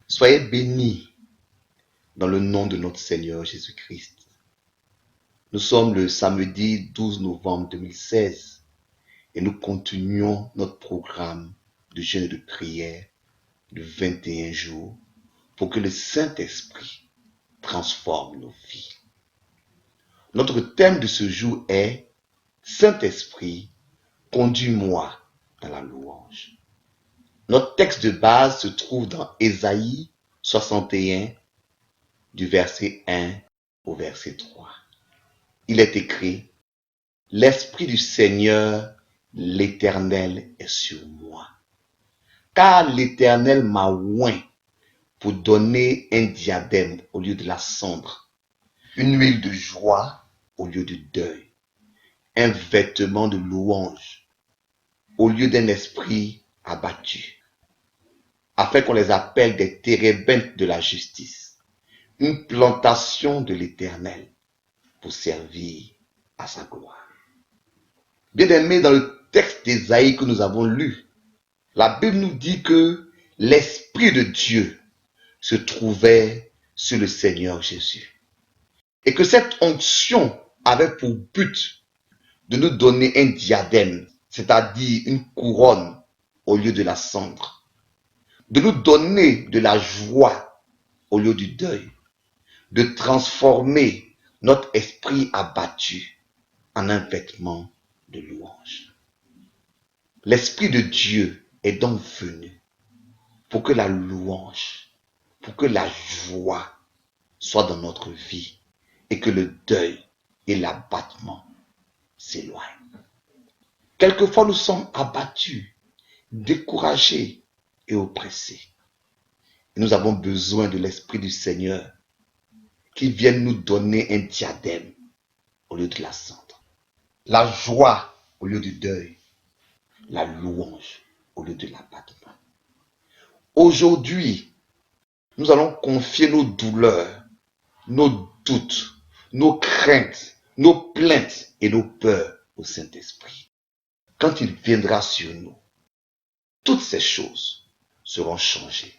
Soyez bénis dans le nom de notre Seigneur Jésus-Christ. Nous sommes le samedi 12 novembre 2016 et nous continuons notre programme de jeûne et de prière de 21 jours pour que le Saint-Esprit transforme nos vies. Notre thème de ce jour est « Saint-Esprit, conduis-moi dans la louange ». Notre texte de base se trouve dans Ésaïe 61, du verset 1 au verset 3. Il est écrit « L'Esprit du Seigneur, l'Éternel, est sur moi, car l'Éternel m'a oint pour donner un diadème au lieu de la cendre, une huile de joie au lieu du deuil, un vêtement de louange au lieu d'un esprit abattu, afin qu'on les appelle des térébintes de la justice, une plantation de l'Éternel pour servir à sa gloire. » Bien-aimés, dans le texte d'Ésaïe que nous avons lu, la Bible nous dit que l'Esprit de Dieu se trouvait sur le Seigneur Jésus. Et que cette onction avait pour but de nous donner un diadème, c'est-à-dire une couronne au lieu de la cendre, de nous donner de la joie au lieu du deuil, de transformer notre esprit abattu en un vêtement de louange. L'Esprit de Dieu est donc venu pour que la louange, pour que la joie soit dans notre vie et que le deuil et l'abattement s'éloignent. Quelquefois, nous sommes abattus, découragés et oppressés. Et nous avons besoin de l'Esprit du Seigneur qui vienne nous donner un diadème au lieu de la cendre, la joie au lieu du deuil, la louange au lieu de l'abattement. Aujourd'hui, nous allons confier nos douleurs, nos doutes, nos craintes, nos plaintes et nos peurs au Saint-Esprit. Quand il viendra sur nous, toutes ces choses seront changées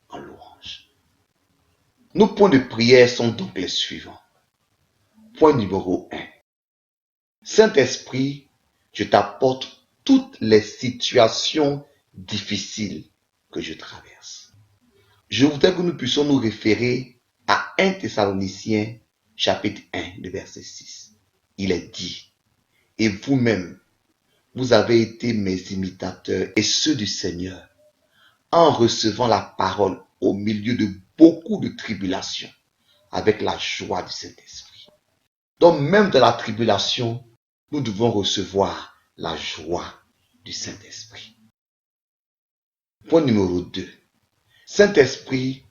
en louange. Nos points de prière sont donc les suivants. Point numéro 1. Saint-Esprit, je t'apporte toutes les situations difficiles que je traverse. Je voudrais que nous puissions nous référer à 1 Thessaloniciens chapitre 1, le verset 6. Il est dit, « Et vous-même, vous avez été mes imitateurs et ceux du Seigneur, en recevant la parole au milieu de beaucoup de tribulations, avec la joie du Saint-Esprit. » Donc même dans la tribulation, nous devons recevoir la joie du Saint-Esprit. Point numéro 2. Saint-Esprit,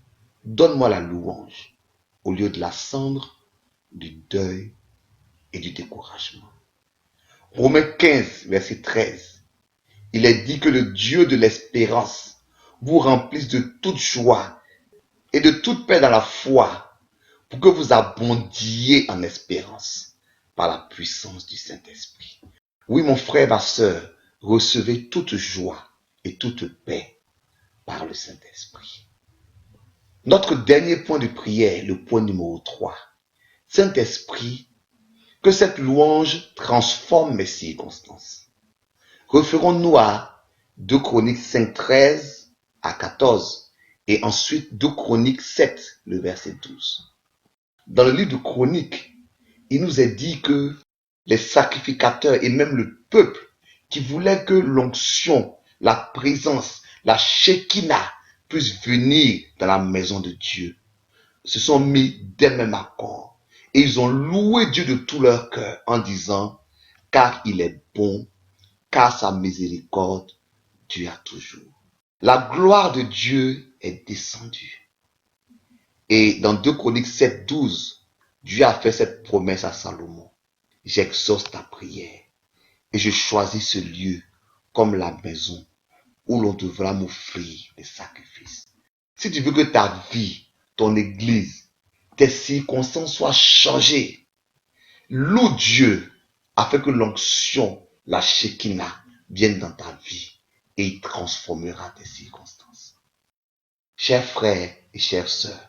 donne-moi la louange au lieu de la cendre, du deuil et du découragement. Romains 15, verset 13. Il est dit que le Dieu de l'espérance vous remplisse de toute joie et de toute paix dans la foi, pour que vous abondiez en espérance par la puissance du Saint-Esprit. Oui, mon frère, ma sœur, recevez toute joie et toute paix par le Saint-Esprit. Notre dernier point de prière, le point numéro 3. Saint-Esprit, que cette louange transforme mes circonstances. Référons-nous à 2 Chroniques 5, 13 à 14 et ensuite 2 Chroniques 7, le verset 12. Dans le livre de Chroniques, il nous est dit que les sacrificateurs et même le peuple qui voulaient que l'onction, la présence, la Shekinah puissent venir dans la maison de Dieu, se sont mis d'un même accord et ils ont loué Dieu de tout leur cœur en disant « Car il est bon, car sa miséricorde dure toujours. » La gloire de Dieu est descendue. Et dans 2 Chroniques 7, 12, Dieu a fait cette promesse à Salomon. « J'exauce ta prière et je choisis ce lieu comme la maison où l'on devra m'offrir des sacrifices. » Si tu veux que ta vie, ton église, tes circonstances soient changées, loue Dieu afin que l'onction, la Shekinah, vienne dans ta vie et il transformera tes circonstances. Chers frères et chères sœurs,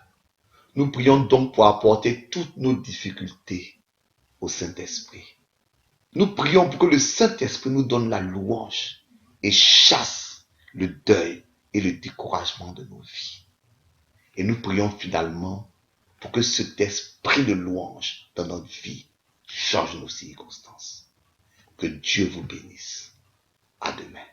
nous prions donc pour apporter toutes nos difficultés au Saint-Esprit. Nous prions pour que le Saint-Esprit nous donne la louange et chasse le deuil et le découragement de nos vies. Et nous prions finalement pour que cet esprit de louange dans notre vie change nos circonstances. Que Dieu vous bénisse. À demain.